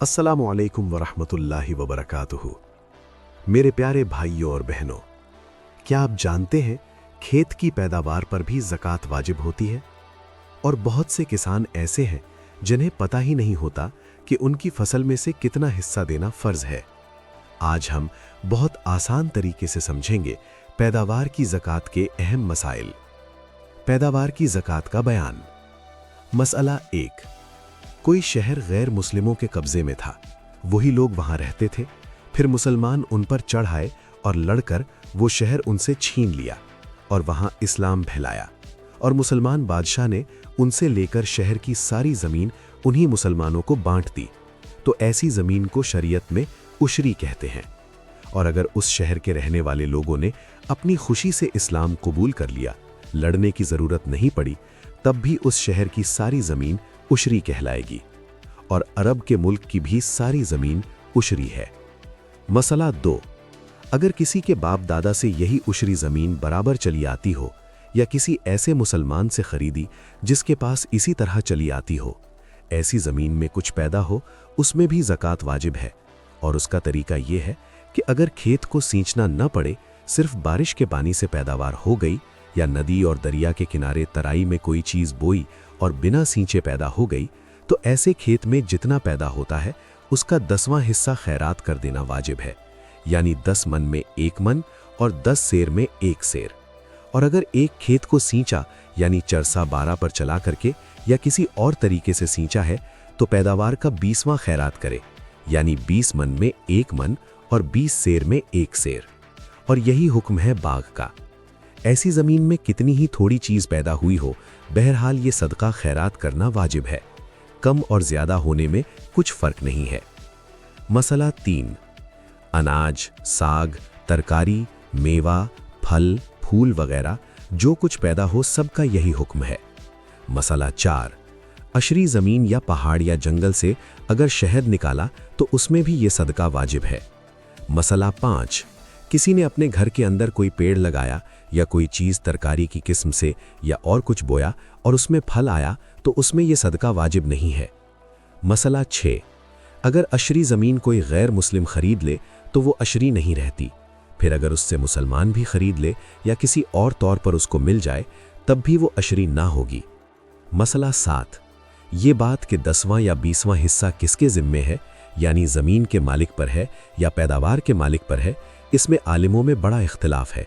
अस्सलामु अलैकुम वरहमतुल्लाहि वबरकातुहू। मेरे प्यारे भाइयों और बहनों, क्या आप जानते हैं खेत की पैदावार पर भी ज़कात वाजिब होती है? और बहुत से किसान ऐसे हैं जिन्हें पता ही नहीं होता कि उनकी फसल में से कितना हिस्सा देना फ़र्ज़ है। आज हम बहुत आसान तरीके से समझेंगे पैदावार की ज़कात के अहम मसाइल। पैदावार की ज़कात का बयान। मसला 1। कोई शहर गैर मुस्लिमों के कब्जे में था। वही लोग वहां रहते थे। फिर मुसलमान उन पर चढ़ आए और लड़कर वो शहर उनसे छीन लिया और वहां इस्लाम फैलाया, और मुसलमान बादशाह ने उनसे लेकर शहर की सारी ज़मीन उन्हीं मुसलमानों को बांट दी। तो ऐसी ज़मीन को शरीयत में उशरी कहते हैं। और अगर उस शहर के रहने वाले लोगों ने अपनी खुशी से इस्लाम कबूल कर लिया, लड़ने की ज़रूरत नहीं पड़ी, तब भी उस शहर की सारी ज़मीन उशरी कहलाएगी। और अरब के मुल्क की भी सारी ज़मीन उशरी है। मसला 2। अगर किसी के बाप दादा से यही उशरी ज़मीन बराबर चली आती हो, या किसी ऐसे मुसलमान से खरीदी जिसके पास इसी तरह चली आती हो, ऐसी ज़मीन में कुछ पैदा हो, उसमें भी ज़कात वाजिब है। और उसका तरीका ये है कि अगर खेत को सींचना न पड़े, सिर्फ बारिश के पानी से पैदावार हो गई, या नदी और दरिया के किनारे तराई में कोई चीज़ बोई और बिना सींचे पैदा हो गई, तो ऐसे खेत में जितना पैदा होता है उसका 10वां हिस्सा खैरात कर देना वाजिब है। यानी 10 मन में 1 मन और 10 सेर में 1 सेर। और अगर एक खेत को सींचा यानी चरसा 12 पर चला करके या किसी और तरीके से सींचा है, तो पैदावार का 20वां खैरात करे, यानी 20 मन में 1 मन और 20 सेर में 1 सेर। और यही हुक्म है बाग का। ऐसी ज़मीन में कितनी ही थोड़ी चीज़ पैदा हुई हो, बहरहाल ये सदका खैरात करना वाजिब है। कम और ज़्यादा होने में कुछ फ़र्क नहीं है। मसला 3। अनाज, साग, तरकारी, मेवा, फल, फूल वगैरह जो कुछ पैदा हो, सबका यही हुक्म है। मसला 4। अशरी ज़मीन या पहाड़ या जंगल से अगर शहद निकाला तो उसमें भी ये सदका वाजिब है। मसला 5। किसी ने अपने घर के अंदर कोई पेड़ लगाया या कोई चीज़ तरकारी की किस्म से या और कुछ बोया और उसमें फल आया, तो उसमें यह सदका वाजिब नहीं है। मसला 6। अगर अशरी ज़मीन कोई गैर मुस्लिम खरीद ले तो वो अशरी नहीं रहती। फिर अगर उससे मुसलमान भी खरीद ले या किसी और तौर पर उसको मिल जाए, तब भी वो अशरी ना होगी। मसला 7। ये बात कि 10वां या 20वां हिस्सा किसके ज़िम्मे है, यानी ज़मीन के मालिक पर है या पैदावार के मालिक पर है, इसमें आलिमों में बड़ा इख्तिलाफ है।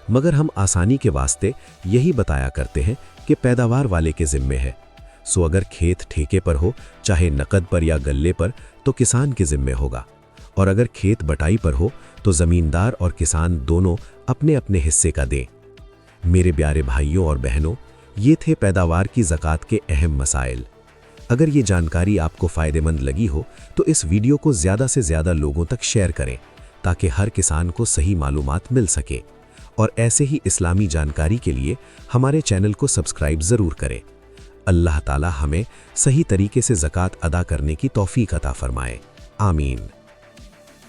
मगर हम आसानी के वास्ते यही बताया करते हैं कि पैदावार वाले के ज़िम्मे है। सो अगर खेत ठेके पर हो, चाहे नकद पर या गल्ले पर, तो किसान के ज़िम्मे होगा। और अगर खेत बटाई पर हो तो ज़मींदार और किसान दोनों अपने अपने हिस्से का दें। मेरे प्यारे भाइयों और बहनों, ये थे पैदावार की ज़कात के अहम मसाइल। अगर ये जानकारी आपको फ़ायदेमंद लगी हो तो इस वीडियो को ज़्यादा से ज़्यादा लोगों तक शेयर करें, ताकि हर किसान को सही मालूमात मिल सके। और ऐसे ही इस्लामी जानकारी के लिए हमारे चैनल को सब्सक्राइब ज़रूर करें। अल्लाह ताला हमें सही तरीके से ज़कात अदा करने की तौफीक अता फरमाए। आमीन।